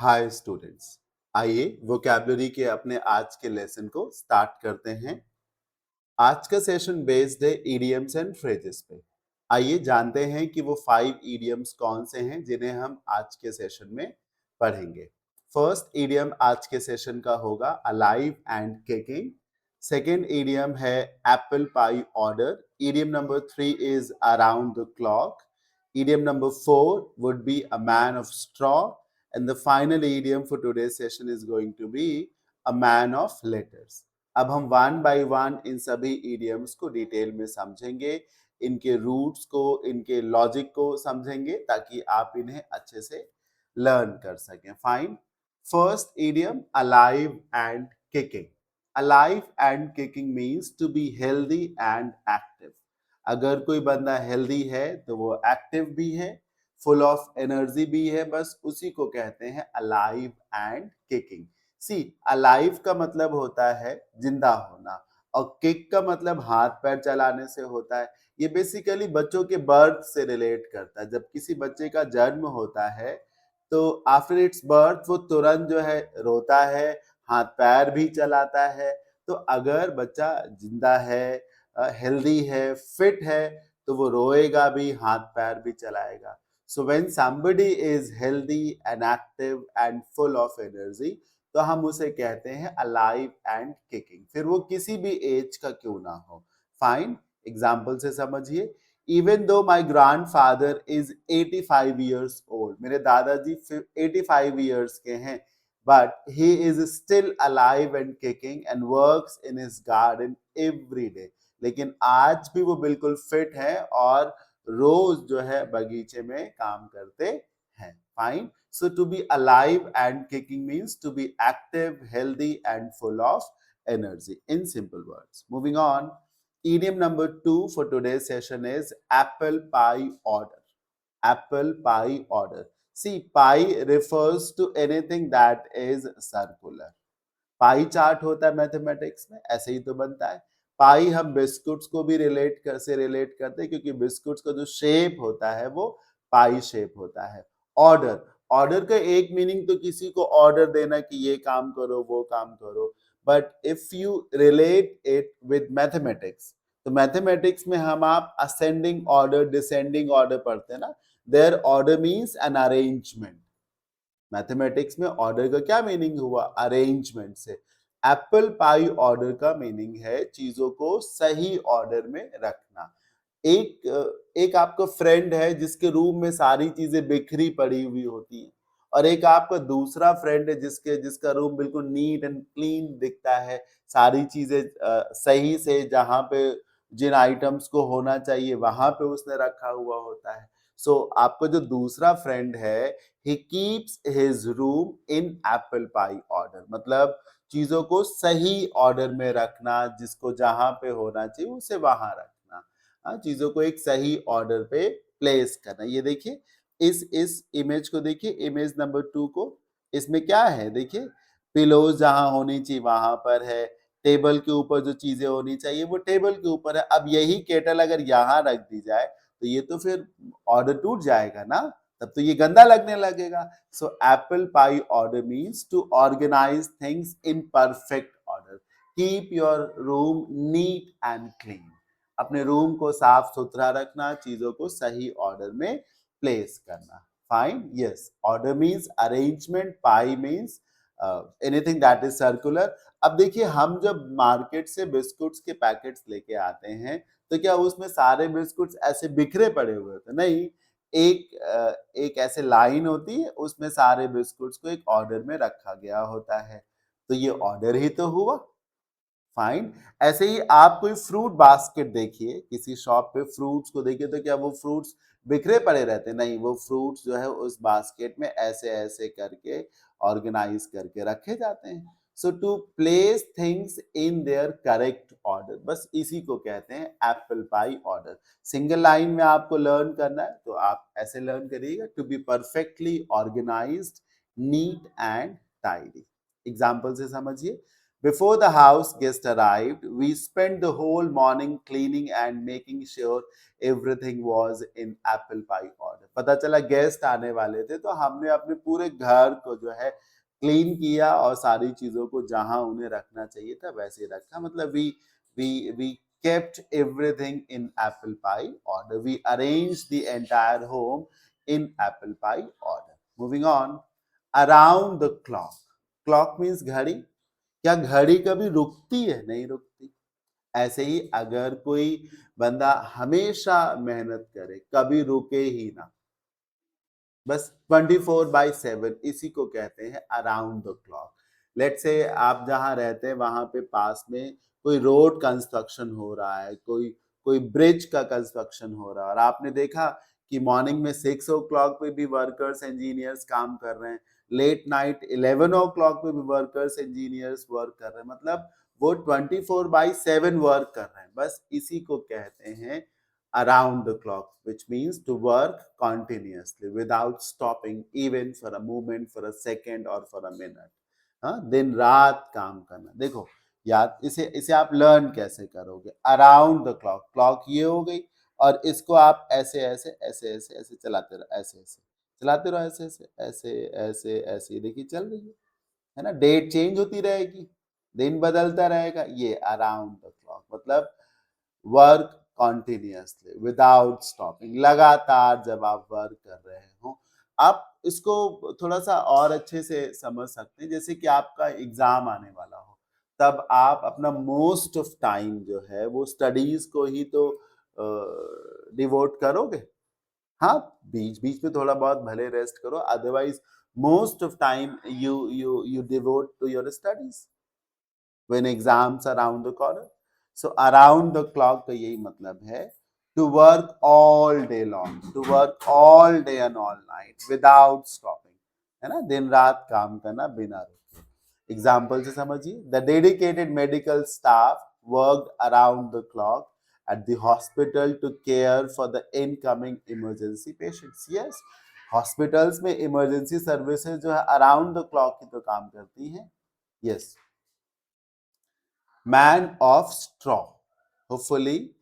Hi students, आइए vocabulary के अपने आज के लेसन को स्टार्ट करते हैं। आज का सेशन बेस्ड है इडियम्स एंड फ्रेजेस पे। आइए जानते हैं कि वो 5 इडियम्स कौन से हैं जिन्हें हम आज के सेशन में पढ़ेंगे। फर्स्ट इडियम आज के सेशन का होगा alive and kicking. Second idiom है apple pie order. Idiom number 3 is around the clock. Idiom number 4 would be a man of straw. And the final idiom for today's session is going to be a man of letters. अब हम one by one in सभी idioms को detail में समझेंगे, इनके roots को, इनके logic को समझेंगे ताकि आप इन्हें अच्छे से लर्न कर सकें। Fine. First idiom alive and kicking. Alive and kicking means to be healthy and active. अगर कोई बंदा हेल्दी है तो वो एक्टिव भी है, फुल ऑफ एनर्जी भी है, बस उसी को कहते हैं alive and kicking. See, alive का मतलब होता है जिंदा होना और किक का मतलब हाथ पैर चलाने से होता है। ये बेसिकली बच्चों के बर्थ से रिलेट करता है। जब किसी बच्चे का जन्म होता है तो आफ्टर इट्स बर्थ वो तुरंत जो है रोता है, हाथ पैर भी चलाता है। तो अगर बच्चा जिंदा है, हेल्दी है, फिट है, तो वो रोएगा भी, हाथ पैर भी चलाएगा। So when somebody is healthy and active and full of energy तो हम उसे कहते हैं अलाइव एंड किकिंग, फिर वो किसी भी एज का क्यों ना हो। फाइन। एग्जाम्पल से समझिए। Even though my grand father is 85 years old, मेरे दादाजी 85 ईयर्स के हैं, but he is still alive and kicking and works in his garden every day. लेकिन आज भी वो बिल्कुल फिट है और रोज जो है बगीचे में काम करते हैं। Fine. So to be alive and kicking means to be active, healthy and full of energy in simple words. Moving on, idiom number 2 for today's session is apple pie order. Apple pie order. See, pie refers to anything that is circular. Pie chart होता है mathematics में, ऐसे ही तो बनता है। पाई हम biscuits को भी रिलेट करते हैं क्योंकि बिस्कुट्स का जो शेप होता है वो पाई शेप होता है। ऑर्डर, ऑर्डर का एक मीनिंग तो किसी को ऑर्डर देना कि ये काम करो, वो काम करो, but if you relate it with mathematics तो मैथमेटिक्स में हम आप असेंडिंग ऑर्डर, डिसेंडिंग ऑर्डर पढ़ते हैं ना। There order means an arrangement. Mathematics में ऑर्डर का क्या मीनिंग हुआ? अरेंजमेंट से। एप्पल पाई ऑर्डर का मीनिंग है चीजों को सही ऑर्डर में रखना। एक आपका फ्रेंड है जिसके रूम में सारी चीजें बिखरी पड़ी हुई होती हैं और एक आपका दूसरा फ्रेंड है जिसका रूम बिल्कुल नीट एंड क्लीन दिखता है, सारी चीजें सही से जहां पे जिन आइटम्स को होना चाहिए वहां पे उसने रखा हुआ होता है। सो आपका जो दूसरा फ्रेंड है, he keeps his room in apple pie order, मतलब चीजों को सही ऑर्डर में रखना, जिसको जहां पे होना चाहिए उसे वहां रखना। चीजों को एक सही ऑर्डर पे प्लेस करना। ये देखिए, इस इमेज को देखिए, इमेज नंबर 2 को। इसमें क्या है देखिए, पिलोज जहां होनी चाहिए वहां पर है, टेबल के ऊपर जो चीजें होनी चाहिए वो टेबल के ऊपर है। अब यही केटल अगर यहाँ रख दी जाए तो ये तो फिर ऑर्डर टूट जाएगा ना, तब तो ये गंदा लगने लगेगा। So apple pie order means to organize things in perfect order. Keep your room neat and clean. अपने रूम को साफ सुथरा रखना, चीजों को सही ऑर्डर में प्लेस करना। Fine. Yes, order means arrangement, pi means anything that is circular. अब देखिए, हम जब मार्केट से बिस्कुट्स के पैकेट्स लेके आते हैं तो क्या उसमें सारे बिस्कुट्स ऐसे बिखरे पड़े हुए होते? नहीं, एक ऐसे लाइन होती है, उसमें सारे बिस्कुट्स को एक ऑर्डर में रखा गया होता है, तो ये ऑर्डर ही तो हुआ। फाइन। ऐसे ही आप कोई फ्रूट बास्केट देखिए, किसी शॉप पे फ्रूट्स को देखिए तो क्या वो फ्रूट्स बिखरे पड़े रहते? नहीं, वो फ्रूट्स जो है उस बास्केट में ऐसे ऐसे करके ऑर्गेनाइज करके रखे जाते हैं। So to place things in their correct order, बस इसी को कहते हैं apple pie order. Single line में आपको लर्न करना है तो आप ऐसे लर्न करिएगा, to be perfectly organized, neat and tidy. Example से समझिए। Before the house guest arrived, we spent the whole morning cleaning and making sure everything was in apple pie order. पता चला गेस्ट आने वाले थे तो हमने अपने पूरे घर को जो है क्लीन किया और सारी चीजों को जहां उन्हें रखना चाहिए था वैसे रखा. मतलब we kept everything in apple pie order. We arranged the entire home in apple pie order. Moving on, around the clock. Clock means घड़ी. क्या घड़ी कभी रुकती है? नहीं रुकती. ऐसे ही अगर कोई बंदा हमेशा मेहनत करे, कभी रुके ही ना, बस 24/7, इसी को कहते हैं around the clock. Let's say आप जहां रहते हैं वहां पे पास में कोई रोड कंस्ट्रक्शन हो रहा है, कोई कोई ब्रिज का कंस्ट्रक्शन हो रहा है और आपने देखा कि मॉर्निंग में 6 o'clock पे भी वर्कर्स इंजीनियर्स काम कर रहे हैं, लेट नाइट 11 o'clock पे भी वर्कर्स इंजीनियर्स वर्क कर रहे हैं. मतलब वो 24/7 वर्क कर रहे हैं. बस इसी को कहते हैं around the clock, which means to work continuously without stopping even for a moment, for a second or for a minute. हाँ, दिन रात काम करना. देखो याद, इसे इसे आप लर्न कैसे करोगे? Around the clock. क्लॉक ये हो गई और इसको आप ऐसे ऐसे ऐसे ऐसे ऐसे चलाते रहो, ऐसे ऐसे चलाते रहो, ऐसे ऐसे ऐसे ऐसे ऐसे. देखिए चल रही है ना. डेट चेंज होती रहेगी, दिन बदलता रहेगा. ये अराउंड द क्लॉक मतलब वर्क कॉन्टिन्यूअसली विदाउट स्टॉपिंग. लगातार जब आप वर्क कर रहे हो, आप इसको थोड़ा सा और अच्छे से समझ सकते हैं. जैसे कि आपका एग्जाम आने वाला हो, तब आप अपना मोस्ट ऑफ टाइम जो है वो स्टडीज को ही तो डिवोट करोगे. हाँ, बीच बीच में थोड़ा बहुत भले रेस्ट करो, otherwise most of time you devote to your studies when exams are around the corner. So around the clock का यही मतलब है to work all day long, to work all day and all night without stopping. है ना, दिन रात काम करना बिना रुके. एग्जाम्पल से समझिए. The dedicated medical staff worked around the clock at the hospital to care for the incoming emergency patients. Yes, hospitals में इमरजेंसी सर्विसेज जो है अराउंड द क्लॉक की तो काम करती हैं. Yes. Man of straw. Hopefully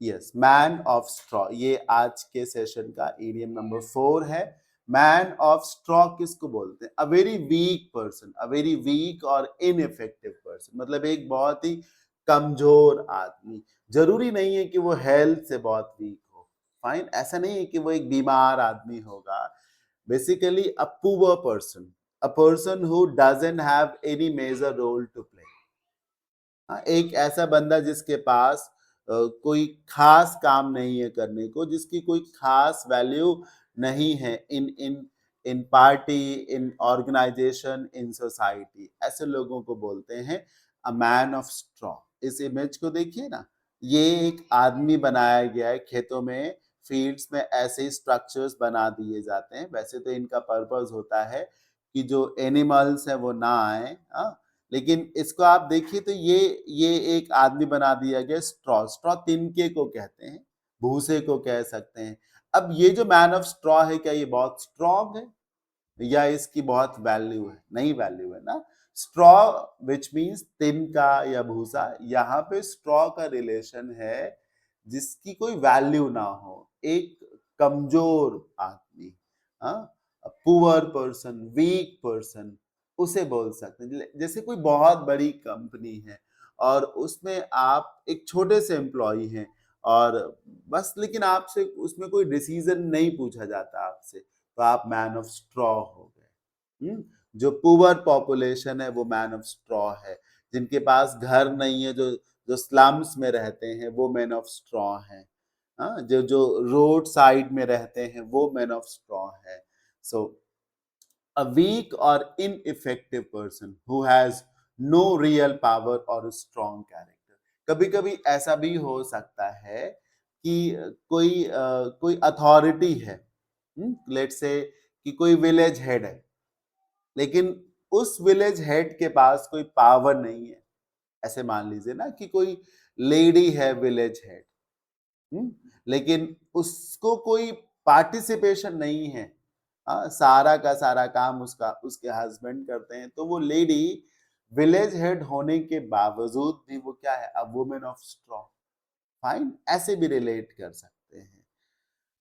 yes, man of straw ये आज के सेशन का ईडियम नंबर 4 है. मैन ऑफ स्ट्रॉ किसको बोलते हैं? A very weak person, a very weak और इनइफेक्टिव पर्सन. मतलब एक बहुत ही कमजोर आदमी. जरूरी नहीं है कि वो हेल्थ से बहुत वीक हो. फाइन, ऐसा नहीं है कि वो एक बीमार आदमी होगा. Basically a poor person, a person who doesn't have any major role to play. हाँ, एक ऐसा बंदा जिसके पास कोई खास काम नहीं है करने को, जिसकी कोई खास वैल्यू नहीं है in in in party, in organization, in society. ऐसे लोगों को बोलते हैं अ मैन ऑफ स्ट्रॉ. इस इमेज को देखिए ना, ये एक आदमी बनाया गया है. खेतों में, फील्ड्स में ऐसे ही स्ट्रक्चर्स बना दिए जाते हैं. वैसे तो इनका पर्पस होता है कि जो एनिमल्स है वो ना आए. हाँ, लेकिन इसको आप देखिए तो ये एक आदमी बना दिया गया. स्ट्रॉ, स्ट्रॉ तिनके को कहते हैं, भूसे को कह सकते हैं. अब ये जो मैन ऑफ स्ट्रॉ है, क्या ये बहुत स्ट्रॉन्ग है या इसकी बहुत वैल्यू है? नहीं, वैल्यू है ना. स्ट्रॉ विच मीन्स तिनका या भूसा. यहाँ पे स्ट्रॉ का रिलेशन है जिसकी कोई वैल्यू ना हो, एक कमजोर आदमी, पुअर पर्सन, वीक पर्सन, उसे बोल सकते हैं. जैसे कोई बहुत बड़ी कंपनी है और उसमें आप एक छोटे से एम्प्लॉय हैं और बस, लेकिन आपसे उसमें कोई डिसीजन नहीं पूछा जाता आपसे, तो आप मैन ऑफ स्ट्रॉ हो गए. जो पुअर पॉपुलेशन है वो मैन ऑफ स्ट्रॉ है. जिनके पास घर नहीं है, जो जो स्लम्स में रहते हैं, वो मैन ऑफ स्ट्रॉ हैं. हाँ, जो जो रोड साइड में रहते हैं वो मैन ऑफ स्ट्रॉ है. सो a weak or ineffective person who has no real power or a strong character. कभी कभी ऐसा भी हो सकता है कि कोई अथॉरिटी है. लेट्स से कि कोई विलेज हेड है, लेकिन उस विलेज हेड के पास कोई पावर नहीं है. ऐसे मान लीजिए ना कि कोई लेडी है विलेज हेड, लेकिन उसको कोई पार्टिसिपेशन नहीं है. सारा का सारा काम उसका उसके हस्बैंड करते हैं. तो वो लेडी विलेज हेड होने के बावजूद भी वो क्या है, a women of straw. Fine, ऐसे भी रिलेट कर सकते हैं।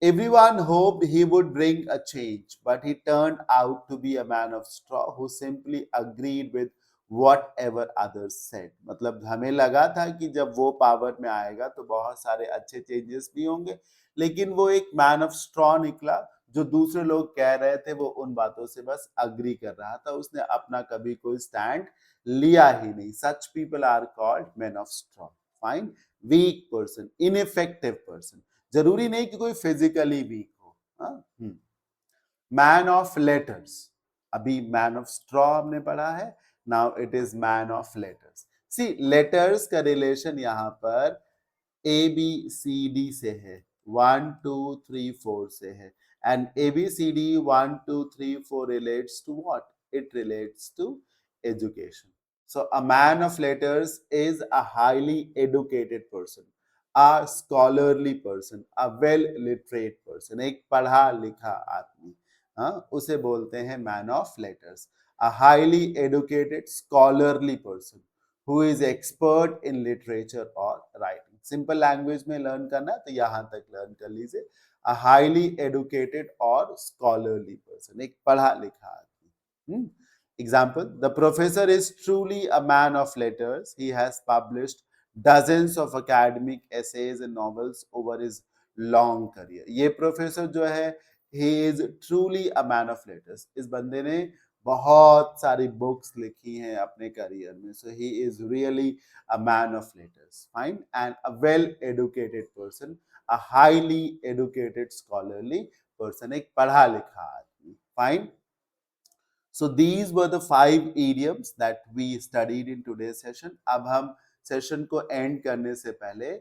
Everyone hoped he would bring a change, but he turned out to be a man of straw who simply agreed with whatever others said. मतलब हमें लगा था कि जब वो पावर में आएगा तो बहुत सारे अच्छे चेंजेस भी होंगे, लेकिन वो एक मैन ऑफ स्ट्रॉ निकला। जो दूसरे लोग कह रहे थे वो उन बातों से बस अग्री कर रहा था, उसने अपना कभी कोई स्टैंड लिया ही नहीं। Such people are called man of straw. Fine, weak person, ineffective person, जरूरी नहीं कि कोई फिजिकली वीक हो। मैन ऑफ लेटर्स, अभी मैन ऑफ स्ट्रॉ हमने पढ़ा है, now it is man of letters. See, letters का रिलेशन यहाँ पर ए बी सी डी से है, 1 2 3 4 से है, and A B C D 1 2 3 4 relates to what? It relates to education. So a man of letters is a highly educated person, a scholarly person, a well literate person, एक पढ़ा लिखा आदमी, हाँ, उसे बोलते हैं man of letters. a highly educated scholarly person who is expert in literature or writing। Simple language में learn करना है तो यहाँ तक लर्न कर लीजिए, a highly educated or scholarly person, एक पढ़ा लिखा आदमी। Example, the professor is truly a man of letters. He has published dozens of academic essays and novels over his long career. ये प्रोफेसर जो है, he is truly a man of letters. इस बंदे ने बहुत सारी बुक्स लिखी हैं अपने करियर में. So he is really a man of letters. Fine, and a well-educated person, a highly educated scholarly person, एक पढ़ा लिखा आदमी. Fine. So these were the 5 idioms that we studied in today's session. अब हम session को and करने से पहले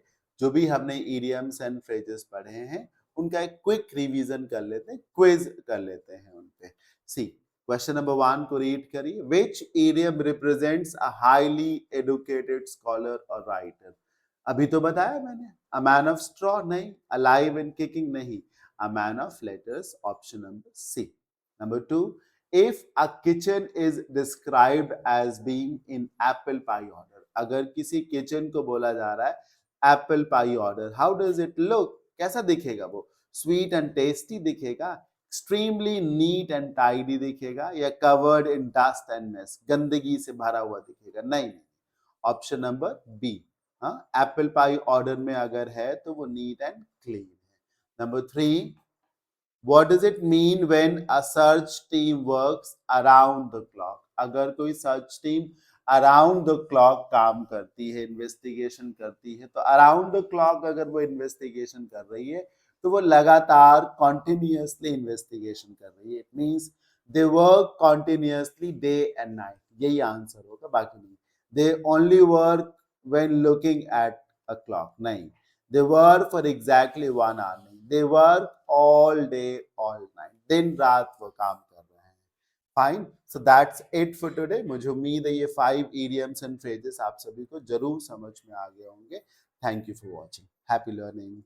जो भी हमने idioms and phrases पढ़े हैं उनका एक क्विक रिवीजन कर लेते हैं, क्विज कर लेते हैं उन पे। सी, क्वेश्चन नंबर 1 को रीड करिए। Which idiom represents a highly educated scholar or writer? अभी तो बताया मैंने, a man of straw नहीं, alive and kicking नहीं, a man of letters, option number C. Number 2, if a kitchen is described as being in apple pie order, अगर किसी kitchen को बोला जा रहा है apple pie order, how does it look? कैसा दिखेगा वो? स्वीट एंड टेस्टी दिखेगा, एक्सट्रीमली नीट एंड टाइडी दिखेगा, या covered in dust and mess, गंदगी से भरा हुआ दिखेगा? नहीं, ऑप्शन नंबर बी। हाँ, एप्पल पाई ऑर्डर में अगर है तो वो नीट एंड क्लीन है। Number 3, what does it mean when a search team works around the clock? अगर कोई search team around the clock काम करती है, इन्वेस्टिगेशन करती है, तो अराउंड द क्लॉक अगर वो इन्वेस्टिगेशन कर रही है तो वो लगातार कॉन्टिन्यूअसली इन्वेस्टिगेशन कर रही है। It means they work continuously day and night, यही आंसर होगा, बाकी नहीं। They only work when looking at a clock, नहीं। They work for exactly 1 hour, नहीं। They work all day all night, दिन रात वो काम कर रहे हैं। Fine, so that's it for today. मुझे उम्मीद है ये 5 idioms एंड phrases आप सभी को जरूर समझ में आ गए होंगे। Thank you for watching. Happy learning.